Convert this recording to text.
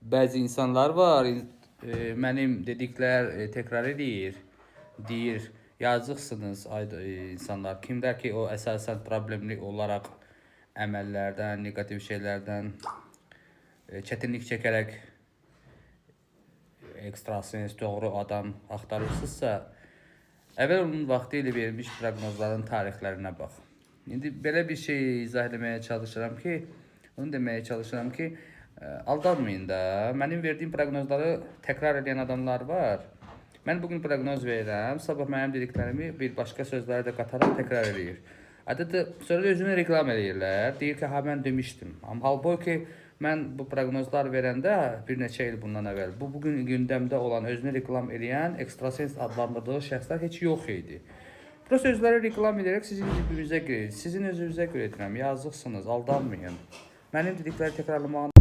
Bəzi insanlar var, mənim dediklər təkrar edir. Deyir, yazıqsınız insanlar. Kimlər ki, o əsasən problemli olaraq əməllərdən, negativ şeylərdən çətinlik çəkərək ekstrasens, doğru adam axtarırsınızsa, əvvəl onun vaxtı ilə verilmiş proqnozların tarixlərinə bax. İndi belə bir şey izah etməyə çalışıram ki, onu deməyə çalışıram ki, aldanmayın da. Mənim verdiyim proqnozları təkrar edən adamlar var. Mən bugün proqnoz verirəm, sabah mənim dediklərimi bir başqa sözləri də qataraq təkrar edir. Sonra da özünü reklam edirlər. Deyir ki, ha mən demişdim. Amma halbuki mən bu proqnozlar verəndə bir neçə il bundan əvvəl bugün gündəmdə olan özünü reklam edən ekstrasens adlandırdığı şəxslər heç yox idi. Bu sözləri reklam edərək sizin cibinizə girir. Sizin özünüzə görə edirəm. Yazıqsınız, aldanmayın. Mənim dedikləri təkrarlamağın